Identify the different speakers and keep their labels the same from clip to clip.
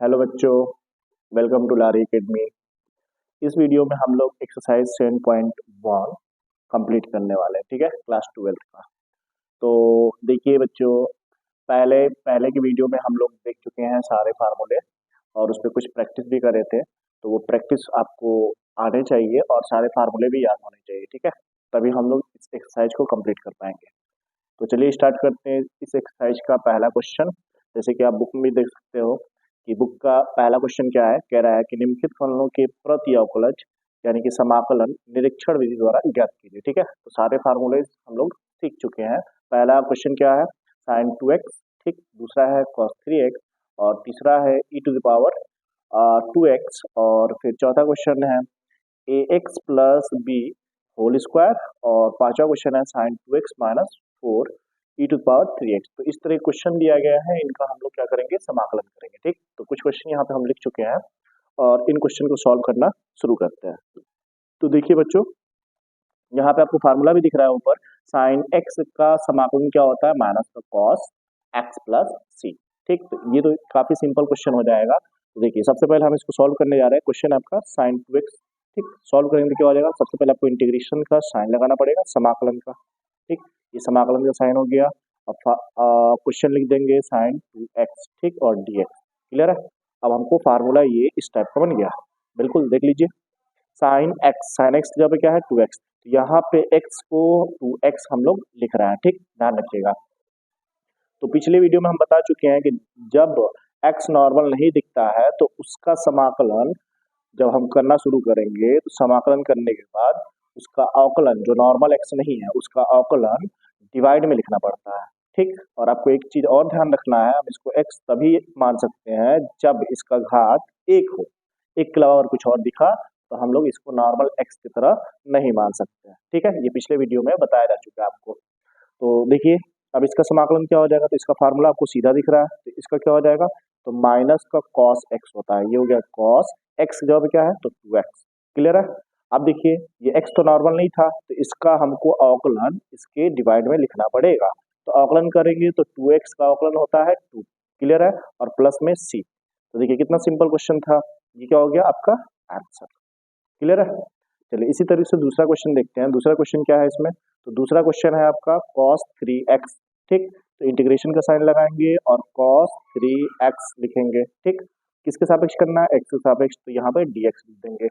Speaker 1: Hello बच्चों, welcome to lorry academy. इस video में हम लोग एक्सरसाइज 7.1 कंप्लीट करने वाले हैं। ठीक है, क्लास 12 का। तो देखिए बच्चों, पहले पहले की वीडियो में हम लोग देख चुके हैं सारे फार्मूले और उस पर कुछ प्रैक्टिस भी करे थे। तो वो प्रैक्टिस आपको आने चाहिए और सारे फार्मूले भी याद होने चाहिए। ठीक है, तभी हम लोग इस एक्सरसाइज को कंप्लीट कर पाएंगे। तो चलिए स्टार्ट करते हैं इस एक्सरसाइज का पहला क्वेश्चन। जैसे कि आप बुक में भी देख सकते हो कि बुक का पहला क्वेश्चन क्या है, कह रहा है कि निम्नलिखित फलनों के प्रति अवकलज यानी कि समाकलन निरीक्षण विधि द्वारा ज्ञात कीजिए। ठीक है, तो सारे फार्मूले हम लोग सीख चुके हैं। पहला क्वेश्चन क्या है, साइन 2x। ठीक, दूसरा है cos 3x और तीसरा है e⁻² 2x और फिर चौथा क्वेश्चन है ax plus b whole square और पांचवा क्वेश्चन है sign 2x minus 4 e⁻³ 3x। तो इस तरह क्वेश्चन दिया गया है, इनका हम लोग क्या करेंगे, समाकलन करेंगे। ठीक, तो कुछ क्वेश्चन यहाँ पे हम लिख चुके हैं और इन क्वेश्चन को सॉल्व करना शुरू करते हैं। तो देखिए बच्चों, यहाँ पे आपको फार्मूला भी दिख रहा है ऊपर। साइन एक्स का समाकलन क्या होता है, माइनस का कॉस एक्स प्लस सी। ठीक, तो ये तो काफी सिंपल क्वेश्चन हो जाएगा। तो देखिए सबसे पहले हम इसको सॉल्व करने जा रहे हैं। क्वेश्चन आपका साइन 2x। ठीक, सॉल्व करेंगे तो क्या हो जाएगा, सबसे पहले आपको इंटीग्रेशन का साइन लगाना पड़ेगा, समाकलन का। ठीक, ये समाकलन का साइन हो गया। अब क्वेश्चन लिख देंगे साइन 2x। ठीक, और dx। क्लियर है। अब हमको फार्मूला ये इस टाइप का बन गया, बिल्कुल देख लीजिए। साइन एक्स की जगह पे क्या है 2x, तो यहाँ पे x को 2x हम लोग लिख रहे हैं। ठीक, ध्यान रखिएगा। तो पिछले वीडियो में हम बता चुके हैं कि जब x नॉर्मल नहीं दिखता है तो उसका समाकलन जब हम करना शुरू करेंगे तो समाकलन करने के बाद उसका अवकलन जो नॉर्मल x नहीं है उसका अवकलन डिवाइड में लिखना पड़ता है। ठीक, और आपको एक चीज और ध्यान रखना है, हम इसको x तभी मान सकते हैं जब इसका घात 1 हो। 1 के अलावा और कुछ और दिखा तो हम लोग इसको नॉर्मल x की तरह नहीं मान सकते हैं। ठीक है, ये पिछले वीडियो में बताया जा चुका है आपको। तो देखिए अब इसका समाकलन क्या हो जाएगा, तो इसका फार्मूला आपको सीधा दिख रहा है, तो इसका क्या हो जाएगा, तो माइनस का कॉस एक्स होता है, ये हो गया कॉस एक्स की जगह पे क्या है तो 2x। क्लियर है। अब देखिए ये x तो नॉर्मल नहीं था तो इसका हमको अवकलन इसके डिवाइड में लिखना पड़ेगा। तो अवकलन करेंगे तो 2x का अवकलन होता है 2। क्लियर है, और प्लस में c। तो देखिए कितना सिंपल क्वेश्चन था, ये क्या हो गया आपका आंसर। क्लियर है। चलिए इसी तरीके से दूसरा क्वेश्चन देखते हैं। दूसरा क्वेश्चन क्या है इसमें, तो दूसरा क्वेश्चन है आपका cos 3x। ठीक, तो इंटीग्रेशन का साइन लगाएंगे और cos 3x लिखेंगे। ठीक, किसके सापेक्ष करना है, x के सापेक्ष, तो यहाँ पे dx लिख देंगे।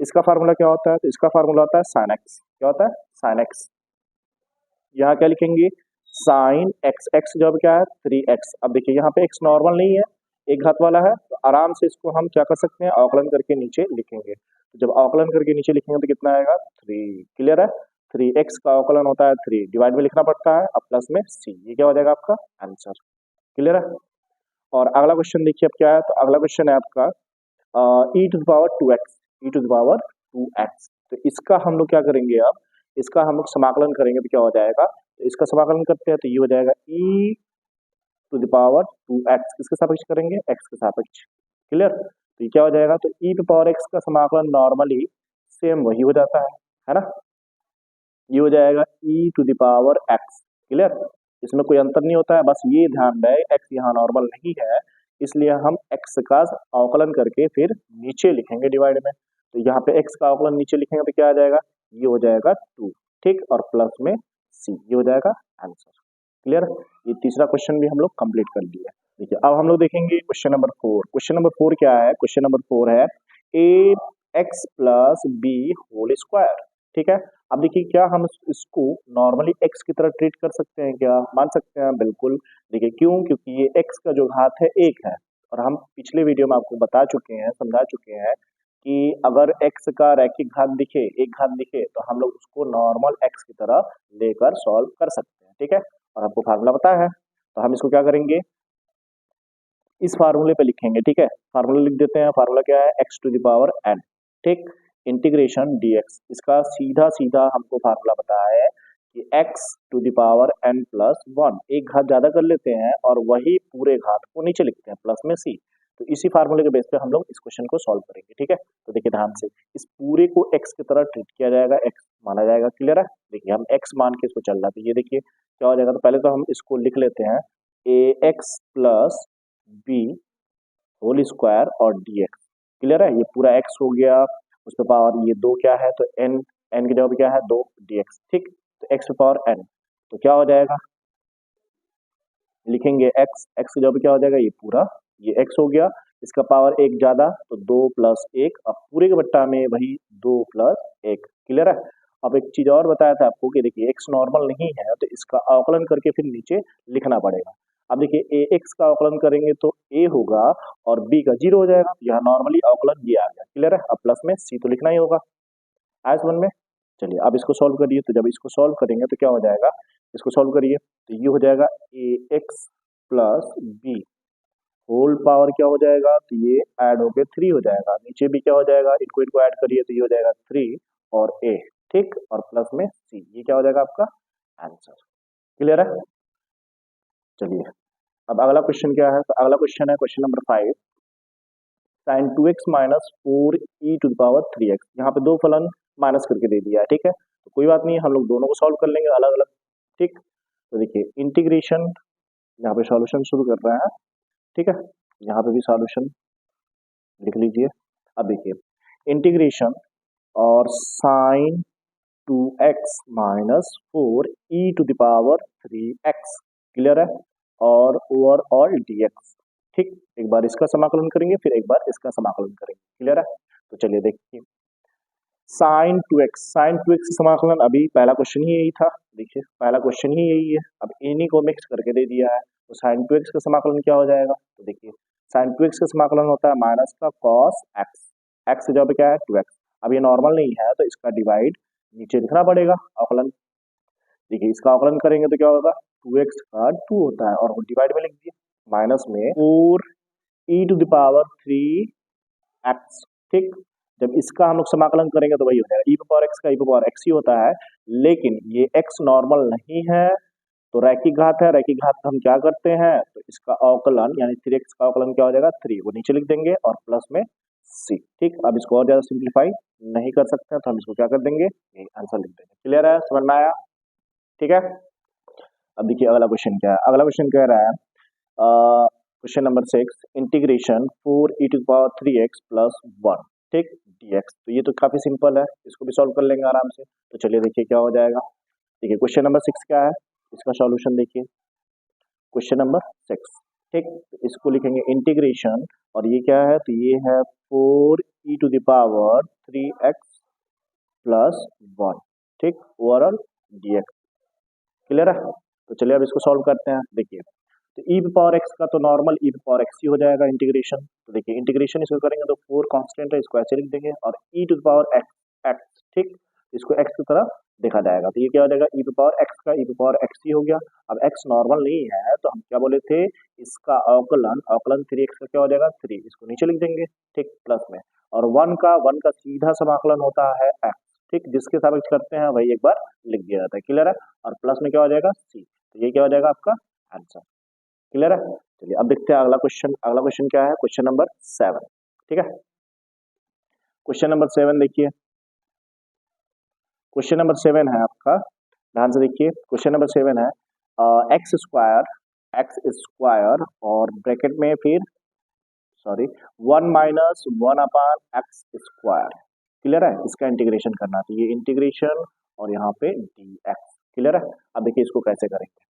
Speaker 1: इसका फार्मूला क्या होता है, तो इसका फार्मूला होता है sin x। क्या होता है, sin x। यहाँ क्या लिखेंगे, साइन एक्स, एक्स जब क्या है 3x। अब देखिए यहाँ पे x नॉर्मल नहीं है, एक घात वाला है, तो आराम से इसको हम क्या कर सकते हैं, अवकलन करके नीचे लिखेंगे। तो जब अवकलन करके नीचे लिखेंगे तो कितना आएगा 3। क्लियर है, 3x का अवकलन होता है 3, डिवाइड में लिखना पड़ता है, अब प्लस में c, ये क्या हो जाएगा आपका आंसर। क्लियर है। और अगला क्वेश्चन देखिए अब क्या है, तो अगला क्वेश्चन है आपका e⁻²x, e⁻²x। तो इसका हम लोग क्या करेंगे, अब इसका हम लोग समाकलन करेंगे तो क्या हो जाएगा, तो इसका समाकलन करते हैं तो ये हो जाएगा e⁻²x। किसके सापेक्ष करेंगे, x के सापेक्ष। क्लियर, तो ये क्या हो जाएगा, तो e⁻x का समाकलन नॉर्मली सेम वही हो जाता है ना, ये हो जाएगा e⁻x। क्लियर, इसमें कोई अंतर नहीं होता है, बस ये ध्यान रहे x यहाँ नॉर्मल नहीं है, इसलिए हम x का अवकलन करके फिर नीचे लिखेंगे डिवाइड में। तो यहाँ पे x का अवकलन नीचे लिखेंगे तो क्या आ जाएगा, ये हो जाएगा 2। ठीक, और प्लस में c, ये हो जाएगा आंसर। क्लियर, ये तीसरा क्वेश्चन भी हम लोग कंप्लीट कर लिया। देखिए अब हम लोग देखेंगे क्वेश्चन नंबर 4। क्वेश्चन नंबर 4 क्या है, क्वेश्चन नंबर 4 है ax plus b whole square. ठीक है, अब देखिए क्या हम इसको नॉर्मली x की तरह ट्रीट कर सकते हैं, क्या मान सकते हैं, बिल्कुल। देखिए क्यों, क्योंकि ये x का जो घात है 1 है, और हम पिछले वीडियो में आपको बता चुके हैं, समझा चुके हैं कि अगर x का रैखिक घात दिखे, एक घात दिखे, तो हम लोग उसको नॉर्मल x की तरह लेकर सॉल्व कर सकते हैं। ठीक है, और आपको फार्मूला पता है, तो हम इसको क्या करेंगे, इस फार्मूले पे लिखेंगे। ठीक है, फार्मूला लिख देते हैं। फार्मूला क्या है, x⁻n। ठीक, इंटीग्रेशन dx। इसका सीधा सीधा हमको फार्मूला बताया है कि x⁻n प्लस 1, एक घात ज्यादा कर लेते हैं और वही पूरे घात को नीचे लिखते हैं, प्लस में c। तो इसी फार्मूले के बेस पे हम लोग इस क्वेश्चन को सॉल्व करेंगे। ठीक है, तो देखिए ध्यान से, इस पूरे को x की तरह ट्रीट किया जाएगा, x माना जाएगा। क्लियर है, देखिए हम x मान के इसको चल रहा है, तो ये देखिए क्या हो जाएगा, तो पहले तो हम इसको लिख लेते हैं ax plus b whole square और dx। क्लियर है, ये पूरा x हो गया, उस पर पावर ये 2 क्या है तो n, n की जगह पे क्या है 2 dx। ठीक, तो x पे पावर n, तो क्या हो जाएगा, लिखेंगे x, x की जगह पे क्या हो जाएगा ये पूरा, ये x हो गया, इसका पावर एक ज्यादा तो 2 प्लस 1, अब पूरे के बट्टा में वही 2 प्लस 1। क्लियर है। अब एक चीज और बताया था आपको कि देखिए x नॉर्मल नहीं है तो इसका अवकलन करके फिर नीचे लिखना पड़ेगा। अब देखिए ए एक्स का अवकलन करेंगे तो a होगा और b का 0 हो जाएगा, यहाँ नॉर्मली अवकलन ये आ गया। क्लियर है, अब प्लस में c तो लिखना ही होगा आया समझ में। चलिए अब इसको सॉल्व करिए, तो जब इसको सॉल्व करेंगे तो क्या हो जाएगा, इसको सॉल्व करिए तो ये हो जाएगा a x plus b whole power क्या हो जाएगा, तो ये ऐड होके 3 हो जाएगा, नीचे भी क्या हो जाएगा, इनको इनको ऐड करिए तो ये हो जाएगा 3 और a। ठीक, और प्लस में c, ये क्या हो जाएगा आपका आंसर। क्लियर है। चलिए अब अगला क्वेश्चन क्या है, तो अगला क्वेश्चन है question number 5, sign 2x minus 4e⁻3x। यहाँ पे दो फलन माइनस करके दे दिया है। ठीक है, तो कोई बात नहीं, हम लोग दोनों को सॉल्व कर लेंगे अलग अलग। ठीक, तो देखिए इंटीग्रेशन, यहाँ पे सॉल्यूशन शुरू कर रहे हैं। ठीक है, यहाँ पे भी सॉल्यूशन लिख लीजिए। अब देखिए इंटीग्रेशन और sign 2x minus 4e⁻3x। Clear है, और ओवरऑल dx। ठीक, एक बार इसका समाकलन करेंगे फिर एक बार इसका समाकलन करेंगे। क्लियर है, तो चलिए देखिए साइन 2x, साइन 2x समाकलन, अभी पहला क्वेश्चन ही यही था। देखिए पहला क्वेश्चन ही यही है, अब इन्हीं को मिक्स करके दे दिया है, तो साइन 2x का समाकलन क्या हो जाएगा, तो देखिए साइन 2x का समाकलन होता है माइनस का कॉस x, x जब क्या है 2x। अब ये नॉर्मल नहीं है तो इसका डिवाइड नीचे लिखना पड़ेगा अवकलन। देखिए इसका अवकलन करेंगे तो क्या होगा, 2x का 2 होता है और डिवाइड में लिख दिए, माइनस में 4e⁻3x। ठीक, जब इसका हम लोग समाकलन करेंगे तो वही हो जाएगा e⁻x का e⁻x ही होता है, लेकिन ये x नॉर्मल नहीं है तो रैखिक घात है, रैखिक घात हम क्या करते हैं, तो इसका अवकलन यानी 3x का अवकलन क्या हो जाएगा 3, वो नीचे लिख देंगे और प्लस में c। ठीक, अब इसको और ज्यादा सिंप्लीफाई नहीं कर सकते हैं तो हम इसको क्या कर देंगे, यही आंसर लिख देंगे। क्लियर है, समझ में आया। ठीक है, अब देखिए अगला क्वेश्चन क्या है, अगला क्वेश्चन कह रहा है question number 6, integration 4e⁻3x plus 1। ठीक, dx। तो ये तो काफी सिंपल है, इसको भी सॉल्व कर लेंगे आराम से। तो चलिए देखिए क्या हो जाएगा। देखिए क्वेश्चन नंबर 6 क्या है, इसका सॉल्यूशन देखिए क्वेश्चन नंबर 6। ठीक, तो इसको लिखेंगे इंटीग्रेशन और ये क्या है, तो ये है 4e⁻3x प्लस 1। ठीक, ओवरऑल dx। क्लियर है, तो चलिए अब इसको सॉल्व करते हैं। देखिए तो e⁻x का तो नॉर्मल e⁻x ही हो जाएगा इंटीग्रेशन। तो देखिए इंटीग्रेशन इसको करेंगे तो 4 कांस्टेंट है, इसको ऐसे लिख देंगे और e⁻x। ठीक, इसको x की तरह देखा जाएगा तो ये क्या हो जाएगा, e⁻x का e⁻x ही हो गया। अब x नॉर्मल नहीं है तो हम क्या बोले थे, इसका अवकलन, अवकलन 3x का क्या हो जाएगा 3, इसको नीचे लिख देंगे। ठीक, प्लस में और 1 का सीधा समाकलन होता है x। ठीक, जिसके सापेक्ष करते हैं वही एक बार लिख दिया जाता है। क्लियर है, और प्लस में क्या हो जाएगा c, तो ये क्या हो जाएगा आपका आंसर। क्लियर है, चलिए अब देखते हैं अगला क्वेश्चन। अगला क्वेश्चन क्या है, क्वेश्चन नंबर 7। ठीक है, क्वेश्चन नंबर 7 देखिए, क्वेश्चन नंबर 7 है आपका, ध्यान से देखिए क्वेश्चन नंबर 7 है एक्स स्क्वायर और ब्रैकेट में फिर सॉरी 1 माइनस 1/x²। क्लियर है, इसका इंटीग्रेशन करना, तो ये इंटीग्रेशन और यहाँ पे dx। क्लियर है, अब देखिए इसको कैसे करेंगे।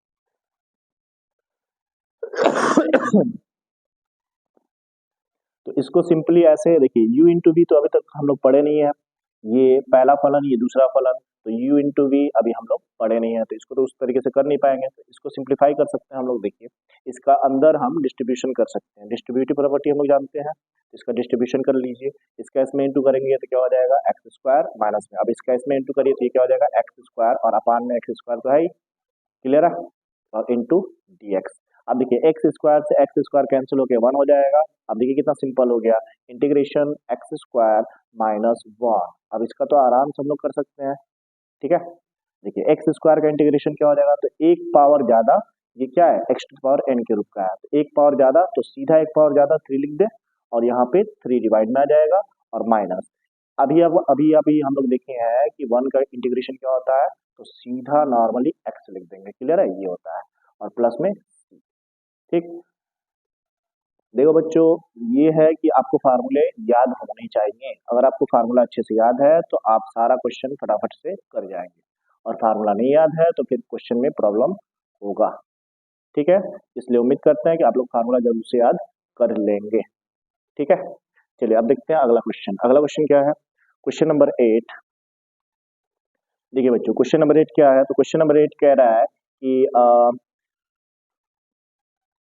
Speaker 1: तो इसको सिंपली ऐसे देखिए u इंटू वी तो अभी तक हम लोग पढ़े नहीं है, ये पहला फलन ये दूसरा फलन, तो u इंटू वी अभी हम लोग पढ़े नहीं है तो इसको तो उस तरीके से कर नहीं पाएंगे, तो इसको सिंप्लीफाई कर सकते हैं हम लोग। देखिए इसका अंदर हम डिस्ट्रीब्यूशन कर सकते हैं, डिस्ट्रीब्यूटिव प्रॉपर्टी हम लोग जानते हैं, इसका डिस्ट्रीब्यूशन कर लीजिए। इसका इसमें इंटू करेंगे तो क्या हो जाएगा x² माइनस में, अब इसका इसमें इंटू करिए तो ये क्या हो जाएगा x² और अपान में x² तो है ही। क्लियर है, और इंटू dx। अब देखिए x² से x² कैंसिल होके 1 हो जाएगा। अब देखिए कितना सिंपल हो गया, इंटीग्रेशन x² माइनस 1। अब इसका तो आराम से हम लोग कर सकते हैं। ठीक है, देखिए x² का इंटीग्रेशन क्या हो जाएगा, तो एक पावर ज्यादा, ये क्या है x⁻n के रूप का है, तो एक पावर ज्यादा तो सीधा एक पावर ज्यादा 3 लिख दे और यहाँ पे 3 डिवाइड में आ जाएगा और माइनस। अभी हम लोग देखे हैं कि 1 का इंटीग्रेशन क्या होता है, तो सीधा नॉर्मली x लिख देंगे। क्लियर है, ये होता है और प्लस में। ठीक, देखो बच्चों, ये है कि आपको फार्मूले याद होने चाहिए। अगर आपको फार्मूला अच्छे से याद है तो आप सारा क्वेश्चन फटाफट से कर जाएंगे, और फार्मूला नहीं याद है तो फिर क्वेश्चन में प्रॉब्लम होगा। ठीक है, इसलिए उम्मीद करते हैं कि आप लोग फार्मूला जरूर से याद कर लेंगे। ठीक है, चलिए अब देखते हैं अगला क्वेश्चन। अगला क्वेश्चन क्या है? Question number 8। देखिए बच्चों, क्वेश्चन नंबर 8 क्या है? तो क्वेश्चन नंबर 8 कह रहा है कि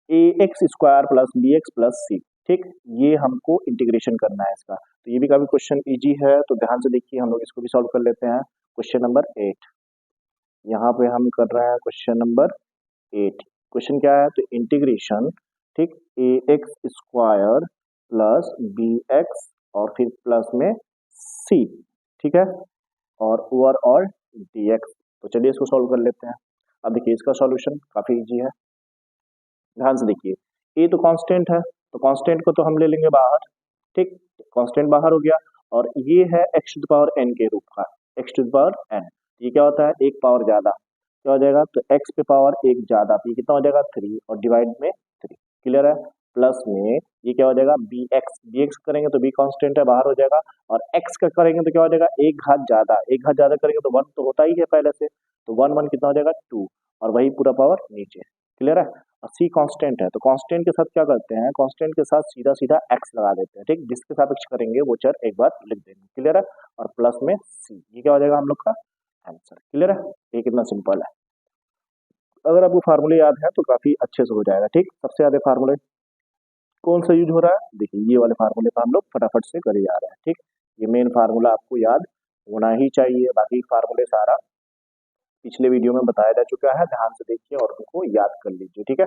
Speaker 1: a x square plus b x plus c. ठीक, ये हमको इंटीग्रेशन करना है इसका। तो ये भी काफी क्वेश्चन इजी है, तो ध्यान से देखिए, हम लोग इसको भी सॉल्व कर लेते हैं। क्वेश्चन नंबर 8, यहाँ पे हम कर रहे हैं क्वेश्चन नंबर 8। क्वेश्चन क्या है? तो इंटीग्रेशन, ठीक, a x square plus b x और फिर प्लस में सी, ठीक है, और ओवरऑल डी एक्स। तो चलिए इसको सॉल्व कर लेते हैं। अब देखिए इसका सॉल्यूशन काफी इजी है, ध्यान से देखिए। ए तो कांस्टेंट है, तो कांस्टेंट को तो हम ले लेंगे बाहर। ठीक, कांस्टेंट बाहर हो गया, और ये है x to the power n के रूप का, x to the power n. ये क्या होता है? एक पावर ज्यादा, क्या हो जाएगा? तो एक्स पे पावर एक ज्यादा, तो ये कितना हो जाएगा? 3, और डिवाइड में 3। क्लियर है? प्लस में ये क्या हो जाएगा? बी एक्स करेंगे तो बी कांस्टेंट है, बाहर हो जाएगा, और एक्स का करेंगे तो क्या हो जाएगा? एक घात ज्यादा, एक घात ज्यादा करेंगे तो 1 तो होता ही है पहले से, तो 1 कितना हो जाएगा? 2, और वही पूरा पावर नीचे। क्लियर है? और सी कांस्टेंट है, तो कांस्टेंट के साथ क्या करते हैं? कांस्टेंट के साथ सीधा सीधा एक्स लगा देते हैं। ठीक, जिसके सापेक्ष करेंगे वो चर एक बार लिख देंगे। क्लियर है? और प्लस में सी, ये क्या हो जाएगा हम लोग का आंसर। क्लियर है? ये कितना सिंपल है। अगर आपको फार्मूले याद है तो काफी अच्छे से हो जाएगा। ठीक, सबसे ज्यादा फार्मूले कौन सा यूज हो रहा है? देखिए ये वाले फार्मूले पर हम लोग फटाफट से करे जा रहे हैं। ठीक, ये मेन फार्मूला आपको याद होना ही चाहिए, बाकी फार्मूले सारा पिछले वीडियो में बताया जा चुका है, ध्यान से देखिए और उनको याद कर लीजिए। ठीक है,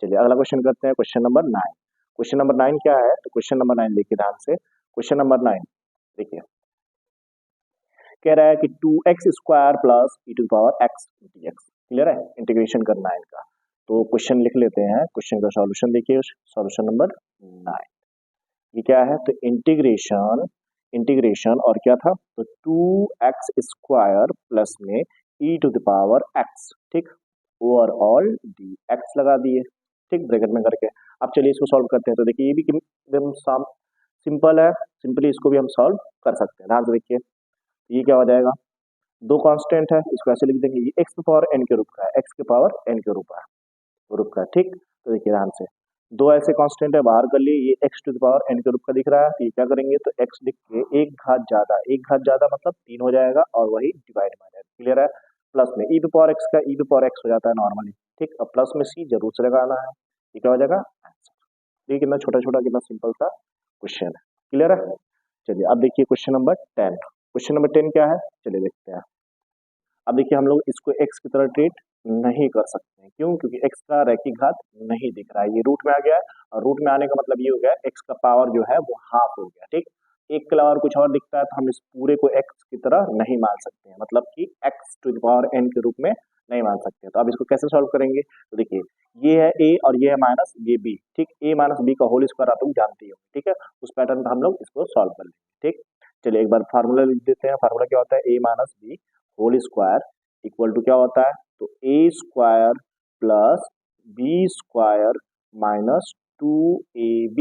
Speaker 1: चलिए अगला क्वेश्चन करते हैं, क्वेश्चन नंबर 9। क्वेश्चन नंबर 9 क्या है? तो क्वेश्चन नंबर 9 देखिए ध्यान से। क्वेश्चन नंबर 9 देखिए, कह रहा है कि 2x square plus e to power x d x. Clear है? इंटीग्रेशन करना है इनका। तो क्वेश्चन लिख लेते हैं, क्वेश्चन का सॉल्यूशन देखिए, सॉल्यूशन नंबर 9। ये क्या है? तो इंटीग्रेशन, इंटीग्रेशन और क्या था? तो 2x स्क्वायर प्लस में ई टू द पावर एक्स, ठीक, ओवरऑल डी एक्स लगा दिए, ठीक, ब्रैकेट में करके। अब चलिए इसको सॉल्व करते हैं। तो देखिए ये भी एकदम सिंपल है, सिंपली इसको भी हम सॉल्व कर सकते हैं। ध्यान से देखिए, ये क्या हो जाएगा? दो कांस्टेंट है, इसको ऐसे लिख देंगे, ये एक्स की पावर एन के रूप का है, एक्स की पावर एन के रूप का, ठीक। तो देखिए ध्यान से, दो ऐसे कांस्टेंट है, बाहर कर लिए, ये x to the power n के रूप का दिख रहा है, तो ये क्या करेंगे? तो एक्स लिख के एक घात ज्यादा, एक घात ज्यादा मतलब 3 हो जाएगा, और वही डिवाइड में आ जाएगा। क्लियर है? प्लस में ई टू पावर एक्स का ई टू पावर एक्स हो जाता है नॉर्मली, ठीक। अब प्लस में सी जरूर से लगाना है, ये क्या हो जाएगा? आंसर। ये कितना छोटा छोटा, कितना सिंपल सा क्वेश्चन है। क्लियर है? चलिए अब देखिए क्वेश्चन नंबर 10। क्वेश्चन नंबर 10 क्या है? चलिए देखते हैं। अब देखिए हम लोग इसको x की तरह ट्रीट नहीं कर सकते हैं, क्यों? क्योंकि x का रैखिक घात नहीं दिख रहा है, ये रूट में आ गया है, और रूट में आने का मतलब ये हो गया x का पावर जो है वो हाफ हो गया, ठीक। एक के अलावा और कुछ और दिखता है तो हम इस पूरे को x की तरह नहीं मान सकते हैं, मतलब कि x to the power n के रूप में नहीं मान सकते। तो अब इसको कैसे सॉल्व करेंगे? तो देखिए ये है a और ये है माइनस ये b, ठीक। a माइनस b का होल स्क्वायर आप लोग जानते हो, ठीक है। उस पैटर्न पर हम लोग इसको सॉल्व कर लेंगे, ठीक। चलिए एक बार फार्मूला लिख देते हैं। फार्मूला क्या होता है? a minus b whole square equal to क्या होता है? तो a square plus b square minus 2ab,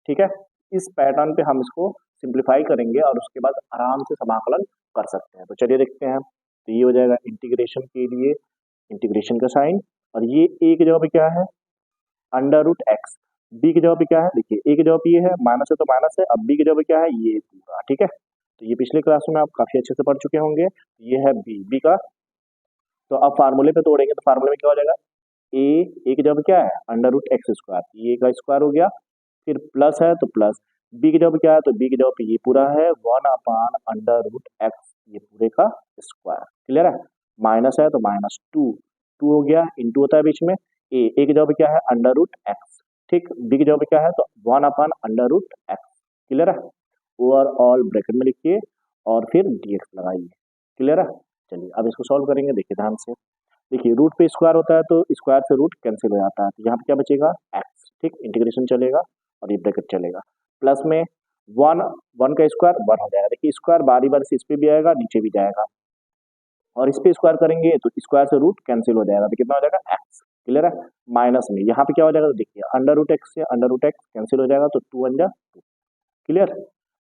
Speaker 1: ठीक है। इस पैटर्न पे हम इसको सिंप्लीफाई करेंगे और उसके बाद आराम से समाकलन कर सकते हैं। तो चलिए देखते हैं। तो ये हो जाएगा इंटीग्रेशन के लिए इंटीग्रेशन का साइन, और ये ए की जगह पे क्या है? Under root x. बी की जगह पे क्या है? देखिए ए की जगह पे ये है, माइनस है तो माइनस है, अब बी की जगह पे क्या है? ये पूरा, ठीक है। तो ये पिछले क्लास में आप काफी अच्छे से पढ़ चुके होंगे। ये है बी का, तो अब फार्मूले पे तोड़ेंगे तो फार्मूले में क्या हो जाएगा? ए की जगह क्या है? अंडर रूट एक्स स्क्वायर, ये का स्क्वायर हो गया, फिर प्लस है तो प्लस, बी की जगह क्या है? तो बी की जगह पे ये पूरा है 1/√x, ये पूरे का स्क्वायर। क्लियर है? माइनस है तो माइनस 2 हो गया, इंटू होता है बीच में। ए की जगह पे क्या है? अंडर रूट एक्स, ठीक। बी की जगह पे क्या है? तो 1/√x। क्लियर है? ओवरऑल ब्रैकेट में लिखिए और फिर dx लगाइए। क्लियर है? चलिए अब इसको सॉल्व करेंगे, देखिए ध्यान से। देखिए रूट पे स्क्वायर होता है तो स्क्वायर से रूट कैंसिल हो जाता है, तो यहाँ पे क्या बचेगा? x, ठीक। इंटीग्रेशन चलेगा और ये ब्रैकेट चलेगा, प्लस में 1 का स्क्वायर 1 हो जाएगा। देखिए स्क्वायर बारी बारी से इस पे भी आएगा, नीचे भी जाएगा, और इस पे स्क्वायर करेंगे तो स्क्वायर से रूट कैंसिल हो जाएगा, तो कितना हो जाएगा? x। क्लियर है। माइनस में यहाँ पे क्या हो जाएगा, तो देखिए अंडर रूट एक्स से अंडर रूट एक्स कैंसिल हो जाएगा, तो 2 1 जा 2। क्लियर।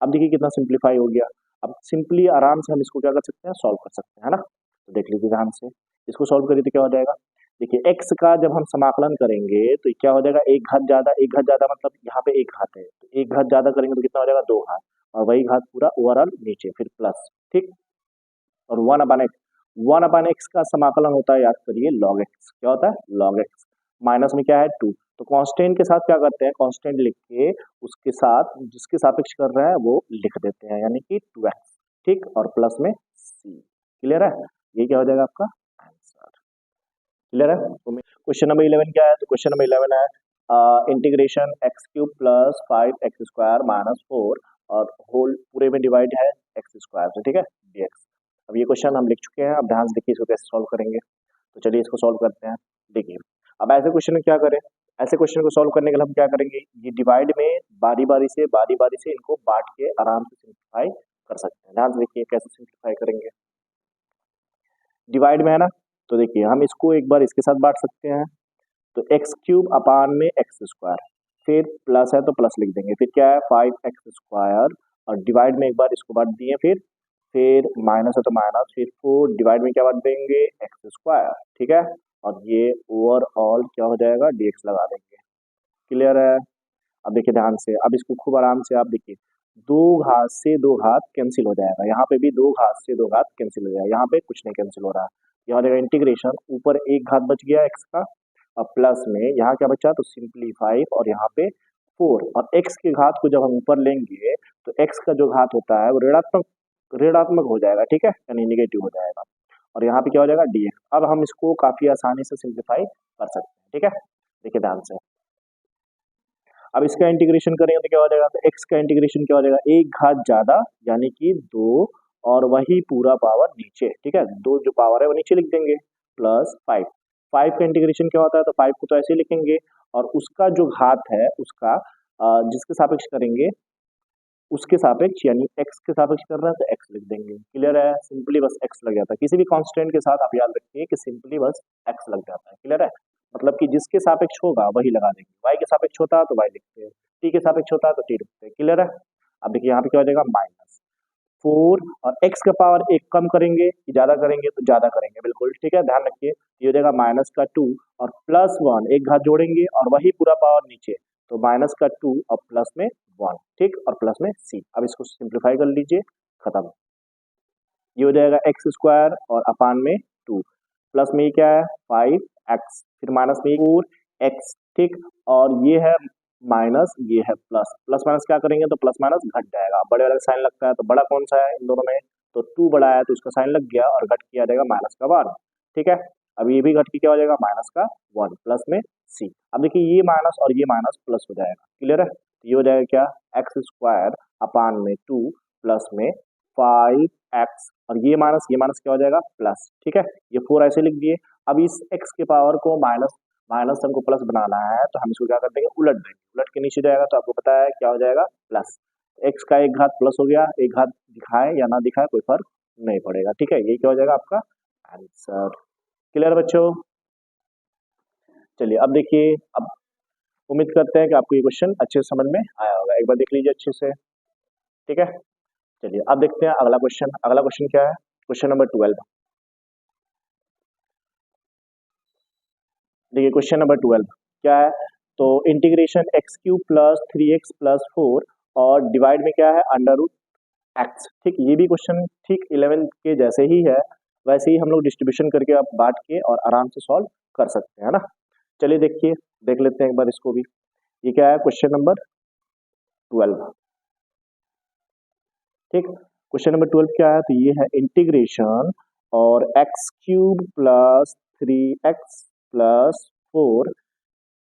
Speaker 1: अब देखिए कितना सिंप्लीफाई हो गया। अब सिंपली आराम से हम इसको क्या कर सकते हैं, सॉल्व कर सकते हैं, है ना। तो देख लीजिए ध्यान से, इसको सॉल्व करिए तो क्या हो जाएगा। देखिए x का जब हम समाकलन करेंगे तो क्या हो जाएगा, एक घात ज्यादा मतलब यहाँ पे एक घात है, तो एक घात ज्यादा करेंगे तो कितना हो जाएगा, दो घात, और वही घात पूरा ओवरऑल नीचे फिर प्लस, ठीक। और वन अपन एक्स का समाकलन होता है, याद करिए लॉग एक्स, क्या होता है लॉग एक्स। माइनस में क्या है 2, तो कांस्टेंट के साथ क्या करते हैं, कांस्टेंट लिख के उसके साथ जिसके सापेक्ष कर रहा है वो लिख देते हैं, यानी कि 2x, ठीक, और प्लस में c। क्लियर है, ये क्या हो जाएगा आपका आंसर। क्लियर है। क्वेश्चन नंबर 11 क्या है, तो क्वेश्चन नंबर 11 है integration x cube plus 5x² minus 4 और होल पूरे में डिवाइड है एक्स स्क्वायर से, ठीक है, dx। अब ये क्वेश्चन हम लिख चुके हैं, अब ध्यान से देखिए इसको कैसे सॉल्व करेंगे। तो चलिए इसको सॉल्व करते हैं। देखिए अब ऐसे क्वेश्चन में क्या करें, ऐसे क्वेश्चन को सॉल्व करने के लिए हम क्या करेंगे, ये डिवाइड में बारी बारी से इनको बांट के आराम से सिंप्लीफाई कर सकते हैं। ध्यान से देखिए कैसे सिंप्लीफाई करेंगे। डिवाइड में है ना, तो देखिए हम इसको एक बार इसके साथ बांट सकते हैं, तो एक्स क्यूब अपान में एक्स स्क्वायर, फिर प्लस है तो प्लस लिख देंगे, फिर क्या है 5x² और डिवाइड में एक बार इसको बांट दिए, फिर माइनस है तो माइनस, फिर 4 डिवाइड में क्या बांट देंगे x², ठीक है, और ये ओवरऑल क्या हो जाएगा dx लगा देंगे। क्लियर है। अब देखिए ध्यान से, अब इसको खूब आराम से आप देखिए, दो घात से दो घात कैंसिल हो जाएगा, यहाँ पे भी दो घात से दो घात कैंसिल हो जाएगा, यहाँ पे कुछ नहीं कैंसिल हो रहा। यहाँ हो जाएगा इंटीग्रेशन, ऊपर एक घात बच गया एक्स का, और प्लस में यहाँ क्या बचा, तो सिंप्लीफाई, और यहाँ पे 4, और x के घात को जब हम ऊपर लेंगे तो x का जो घात होता है वो ऋणात्मक हो जाएगा, ठीक है, यानी निगेटिव हो जाएगा, और यहाँ पे क्या हो जाएगा dx। अब हम इसको काफी आसानी से सिंप्लीफाई कर सकते हैं, ठीक है। देखिए ध्यान से, अब इसका इंटीग्रेशन करेंगे तो क्या हो जाएगा, तो x का इंटीग्रेशन क्या हो जाएगा, एक घात ज्यादा यानी कि 2, और वही पूरा पावर नीचे, ठीक है, दो जो पावर है वो नीचे लिख देंगे, प्लस 5। 5 का इंटीग्रेशन क्या होता है, तो 5 को तो ऐसे ही लिखेंगे, और उसका जो घात है उसका जिसके सापेक्ष करेंगे उसके सापेक्ष, यानी x के सापेक्ष कर रहे हैं तो x लिख देंगे। क्लियर है, सिंपली बस x लग जाता है, किसी भी कांस्टेंट के साथ आप याद रखिए कि सिंपली बस x लग जाता है। क्लियर है, मतलब कि जिसके सापेक्ष होगा वही लगा देंगे, y के सापेक्ष होता है तो y लिखते हैं, t के सापेक्ष होता है तो t लिखते हैं। क्लियर है। अब देखिए यहाँ पे क्या हो जाएगा -4, और x का पावर एक कम करेंगे कि ज्यादा करेंगे, तो ज्यादा करेंगे बिल्कुल, ठीक है, ध्यान रखिए। ये हो जाएगा -2 और +1, एक घात जोड़ेंगे और वही पूरा पावर नीचे, तो -2 और प्लस में 1, ठीक, और प्लस में c। अब इसको सिंप्लीफाई कर लीजिए, खत्म। ये हो जाएगा x² और अपान में 2, प्लस में ये क्या है 5x, फिर माइनस में 4x, ठीक, और ये है माइनस, ये है प्लस, प्लस माइनस क्या करेंगे तो प्लस माइनस घट जाएगा, बड़े वाले साइन लगता है, तो बड़ा कौन सा है इन दोनों में, तो 2 बड़ा है तो इसका साइन लग गया, और घट किया जाएगा -1, ठीक है। अब ये भी घट के क्या हो जाएगा -1 प्लस में c। अब देखिए ये माइनस और ये माइनस प्लस हो जाएगा। क्लियर है, तो ये हो जाएगा क्या, x² अपान में 2 प्लस में 5x, और ये माइनस क्या हो जाएगा प्लस, ठीक है, ये 4 ऐसे लिख दिए। अब इस x के पावर को माइनस माइनस हमको प्लस बनाना है, तो हम इसको क्या कर देंगे, उलट देंगे, उलट के नीचे जाएगा तो आपको पता है क्या हो जाएगा प्लस, x का एक घात प्लस हो गया, एक घात दिखाए या ना दिखाए कोई फर्क नहीं पड़ेगा, ठीक है, ये क्या हो जाएगा आपका आंसर। क्लियर बच्चों। चलिए अब देखिए, अब उम्मीद करते हैं कि आपको ये क्वेश्चन अच्छे से समझ में आया होगा, एक बार देख लीजिए अच्छे से, ठीक है। चलिए अब देखते हैं अगला क्वेश्चन। अगला क्वेश्चन क्या है, क्वेश्चन नंबर 12। देखिए क्वेश्चन नंबर 12 क्या है, तो integration x³ plus 3x plus 4 और डिवाइड में क्या है √x, ठीक, ये भी क्वेश्चन ठीक 11 के जैसे ही है, वैसे ही हम लोग डिस्ट्रीब्यूशन करके आप बांट के और आराम से सॉल्व कर सकते हैं ना। चलिए देखिए, देख लेते हैं एक बार इसको भी। ये क्या है क्वेश्चन नंबर 12, ठीक, क्वेश्चन नंबर 12 क्या है, तो ये है इंटीग्रेशन और x³ प्लस 3x प्लस 4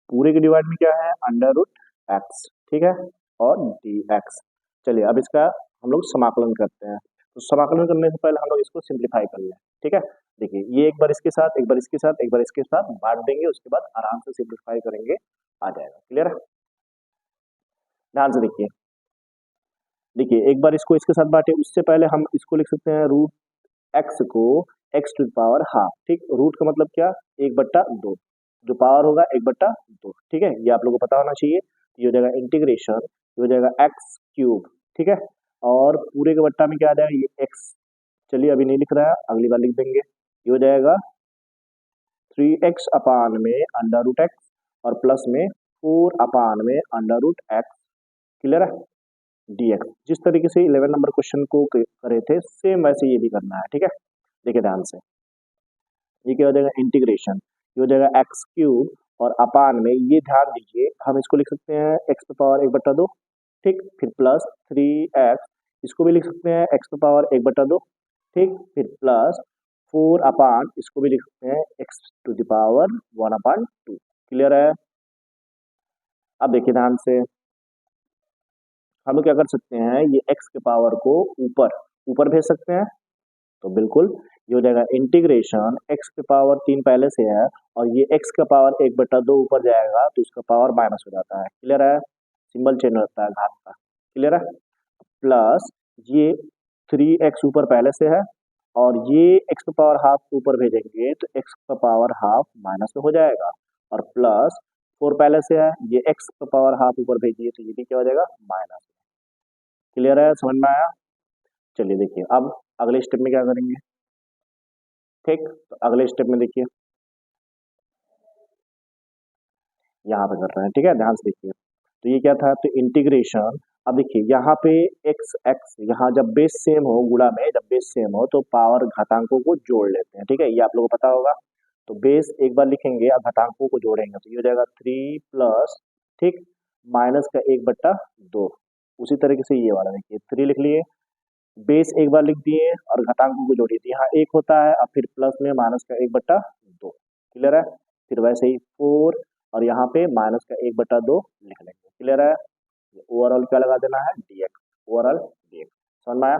Speaker 1: पूरे के डिवाइड में क्या है √x, ठीक है, और dx। चलिए अब इसका हम लोग समाकलन करते हैं, तो समाकलन करने से पहले हम लोग इसको सिंप्लीफाई कर लें, ठीक है। देखिए ये एक बार इसके साथ, एक बार इसके साथ, एक बार इसके साथ बांट देंगे, उसके बाद आराम से सिंप्लीफाई करेंगे, आ जाएगा। क्लियर है, ध्यान से देखिए। देखिए एक बार इसको इसके साथ बांटे, उससे पहले हम इसको लिख सकते हैं √x को x to the power half, ठीक, रूट का मतलब क्या 1/2, जो पावर होगा 1/2, ठीक है, ये आप लोगों को पता होना चाहिए। ये हो जाएगा इंटीग्रेशन, ये हो जाएगा एक्स क्यूब, ठीक है, और पूरे के बट्टा में क्या आ जाएगा, ये एक्स, चलिए अभी नहीं लिख रहा है, अगली बार लिख देंगे। ये हो जाएगा 3x अपान में अंडर रूट एक्स और प्लस में 4 अपान में अंडर रूट एक्स, क्लियर है, dx। जिस तरीके से 11 नंबर क्वेश्चन को करे थे सेम वैसे ये भी करना है, ठीक है। देखिए ध्यान से, ये क्या हो जाएगा इंटीग्रेशन, ये हो जाएगा एक्स क्यूब और अपान में, ये ध्यान दीजिए हम इसको लिख सकते हैं एक्स पे पावर 1/2, ठीक, फिर प्लस 3x, इसको भी लिख सकते हैं एक्स पे पावर 1/2, ठीक, फिर प्लस 4 अपान, इसको भी लिख सकते हैं x to the power 1/2, clear है। अब देखिए ध्यान से, हम क्या कर सकते हैं, ये एक्स के पावर को ऊपर ऊपर भेज सकते हैं, तो बिल्कुल ये हो जाएगा इंटीग्रेशन एक्स के पावर 3 पहले से है और ये एक्स का पावर 1/2 ऊपर जाएगा तो उसका पावर माइनस हो जाता है, क्लियर है, सिंबल चेंज होता है घात का, क्लियर है, प्लस ये 3x ऊपर पहले से है और ये एक्स का पावर हाफ ऊपर भेजेंगे तो एक्स का पावर हाफ माइनस में हो जाएगा, और प्लस 4 पहले से है, ये एक्स का पावर हाफ ऊपर भेजिए तो ये भी क्या हो जाएगा माइनस, क्लियर है, समझ में आया। चलिए देखिए अब अगले स्टेप में क्या करेंगे, ठीक, तो अगले स्टेप में देखिए यहाँ पे कर रहे हैं, ठीक है, ध्यान से देखिए, तो ये क्या था, तो इंटीग्रेशन, अब देखिए यहाँ पे एक्स एक्स, यहाँ जब बेस सेम हो गुणा में, जब बेस सेम हो तो पावर घातांकों को जोड़ लेते हैं, ठीक है, ये आप लोगों को पता होगा। तो बेस एक बार लिखेंगे और घातांकों को जोड़ेंगे तो ये हो जाएगा 3 प्लस, ठीक, माइनस का 1/2, उसी तरीके से ये वाला देखिए 3 लिख लिए, बेस एक बार लिख दिए और घातांकों को जोड़िए, तो यहाँ 1 होता है और फिर प्लस में माइनस का 1/2, क्लियर है, फिर वैसे ही 4 और यहाँ पे माइनस का 1/2 लिख लेंगे, क्लियर है, ओवरऑल क्या लगा देना है dx, ओवरऑल dx, समझ में आया,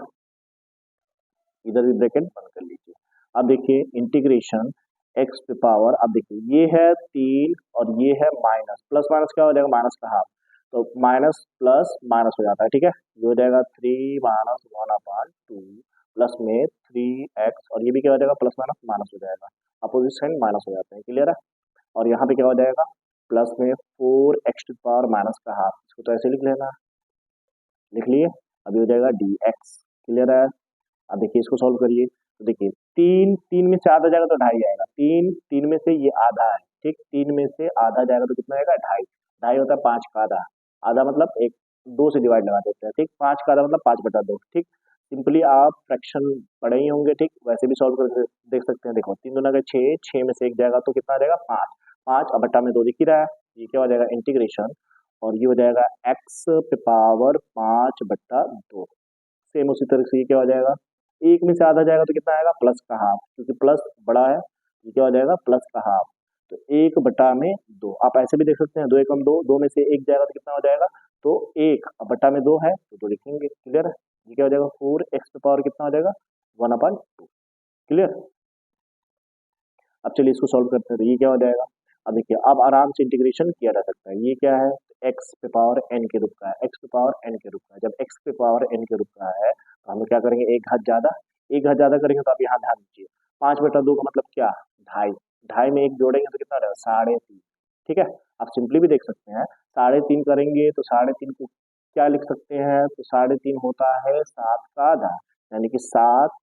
Speaker 1: इधर भी ब्रैकेट बंद कर लीजिए। अब देखिए इंटीग्रेशन एक्स पे पावर, अब देखिए ये है 3 और ये है माइनस, प्लस माइनस क्या हो जाएगा माइनस का हाफ, तो माइनस प्लस माइनस हो जाता है, ठीक है, ये हो जाएगा 3 - 1/2 प्लस में 3x और ये भी क्या हो जाएगा प्लस माइनस माइनस हो जाएगा, अपोजिट साइन माइनस हो जाते हैं, क्लियर है, और यहाँ पे क्या हो जाएगा प्लस में 4x टू पावर माइनस का हाफ, इसको तो ऐसे लिख लेना, लिख लिए, अभी हो जाएगा dx, क्लियर है। अब देखिए इसको सॉल्व करिए, तो देखिए 3 में से आधा जाएगा तो 2.5 आएगा, 3 में से ये आधा है, ठीक, 3 में से आधा जाएगा तो कितना आएगा 2.5, 2.5 होता है 5 का आधा, आधा मतलब एक 2 से डिवाइड लगा देते हैं, ठीक, 5 का आधा मतलब 5/2, ठीक, सिंपली आप फ्रैक्शन पढ़े ही होंगे, ठीक, वैसे भी सॉल्व कर देख सकते हैं, देखो 3 दूना का 6, 6 में से एक जाएगा तो कितना आ जाएगा 5, 5 अब बट्टा में 2 दिख ही रहा है, ये क्या हो जाएगा इंटीग्रेशन और ये हो जाएगा एक्स पे पावर 5/2, सेम उसी तरह से ये क्या हो जाएगा, एक में से आधा जाएगा तो कितना आएगा प्लस का हाफ, क्योंकि प्लस बड़ा है, ये क्या हो जाएगा प्लस का हाफ, तो 1/2, आप ऐसे भी देख सकते हैं 2 एकम 2, 2 में से एक जाएगा तो कितना हो जाएगा, तो 1 अब बट्टा में 2 है तो 2 लिखेंगे, क्लियर है, ये क्या हो जाएगा 4x पे पावर कितना हो जाएगा 1/2, क्लियर। अब चलिए इसको सॉल्व करते हैं, तो ये क्या हो जाएगा, अब देखिए अब आराम से इंटीग्रेशन किया जा सकता है, ये क्या है एक्स पे पावर एन के रूप का है, एक्स पे पावर एन के रूप का है, जब एक्स पे पावर एन के रूप का है तो हम लोग क्या करेंगे एक घात ज्यादा, एक घात ज्यादा करेंगे तो आप यहाँ ध्यान दीजिए 5/2 का मतलब क्या, 2.5, 2.5 में एक जोड़ेंगे तो कितना रहेगा 3.5, ठीक है, आप सिंपली भी देख सकते हैं 3.5 करेंगे तो 3.5 को क्या लिख सकते हैं, तो 3.5 होता है 7 का आधा, यानी कि 7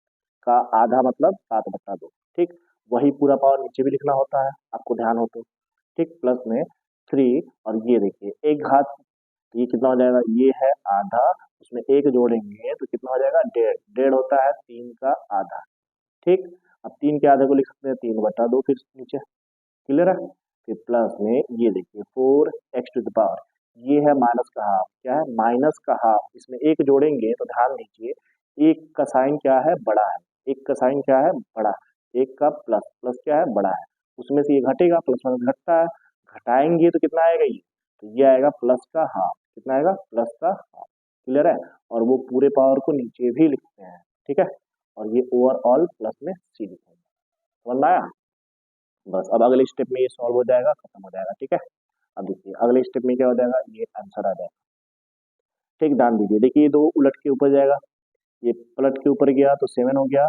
Speaker 1: का आधा मतलब 7/2, ठीक, वही पूरा पावर नीचे भी लिखना होता है आपको ध्यान हो तो, ठीक, प्लस में 3 और ये देखिए एक घात, ये कितना हो जाएगा, ये है आधा, उसमें एक जोड़ेंगे तो कितना हो जाएगा 1.5, 1.5 होता है 3 का आधा, ठीक, अब 3 के आधे को लिख सकते हैं 3/2 फिर नीचे, क्लियर है, फिर प्लस में ये देखिए 4x टू द पावर, ये है माइनस का हाफ, क्या है माइनस का हाफ, इसमें एक जोड़ेंगे तो ध्यान दीजिए एक का साइन क्या है बड़ा है, एक का साइन क्या है बड़ा, एक का प्लस, प्लस क्या है बड़ा है, उसमें से ये घटेगा प्लस माइनस घटता है, घटाएंगे तो कितना आएगा ये, तो ये आएगा प्लस का हाफ, कितना आएगा प्लस का हाफ, क्लियर है, और वो पूरे पावर को नीचे भी लिखते हैं, ठीक है, और ये ओवरऑल प्लस में सी लिखेंगे, समझ में आया, बस अब अगले स्टेप में ये सॉल्व हो जाएगा खत्म हो जाएगा, ठीक है। अब देखिए अगले स्टेप में क्या हो जाएगा, ये आंसर आ जाएगा, ठीक, ध्यान दीजिए, देखिए ये दो उलट के ऊपर जाएगा, ये पलट के ऊपर गया तो 7 हो गया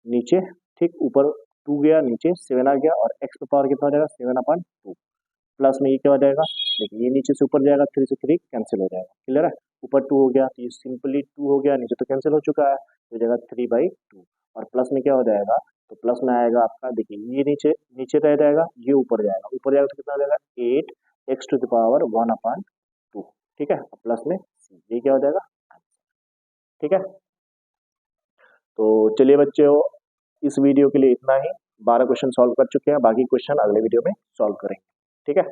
Speaker 1: नीचे, ठीक, ऊपर 2 गया नीचे, 7 आ गया और x का पावर कितना हो जाएगा 7/2 प्लस में ये क्या हो जाएगा, देखिए ये नीचे से ऊपर जाएगा, 3 से 3 कैंसिल हो जाएगा, क्लियर है। ऊपर 2 हो गया तो ये सिंपली 2 हो गया, नीचे तो कैंसिल हो चुका है, तो हो जाएगा 3/2 और प्लस में क्या हो जाएगा, तो प्लस में आएगा आपका, देखिए ये नीचे नीचे रह जाएगा, ये ऊपर जाएगा तो कितना हो जाएगा 8x⁴ 1/2, ठीक है, प्लस में ये क्या हो जाएगा, ठीक है। तो चलिए बच्चों, इस वीडियो के लिए इतना ही। 12 क्वेश्चन सॉल्व कर चुके हैं, बाकी क्वेश्चन अगले वीडियो में सॉल्व करेंगे, ठीक है।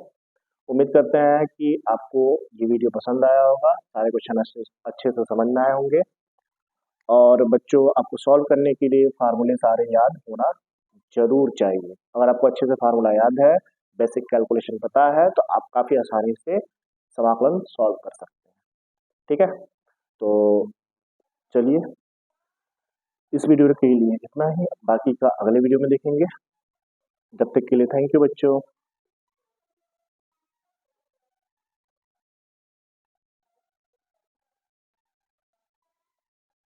Speaker 1: उम्मीद करते हैं कि आपको ये वीडियो पसंद आया होगा, सारे क्वेश्चन अच्छे से समझ में आए होंगे। और बच्चों, आपको सॉल्व करने के लिए फार्मूले सारे याद होना जरूर चाहिए। अगर आपको अच्छे से फार्मूला याद है, बेसिक कैलकुलेशन पता है, तो आप काफ़ी आसानी से समाकलन सॉल्व कर सकते हैं, ठीक है। तो चलिए, इस वीडियो के लिए इतना ही, बाकी का अगले वीडियो में देखेंगे। जब तक के लिए थैंक यू बच्चों।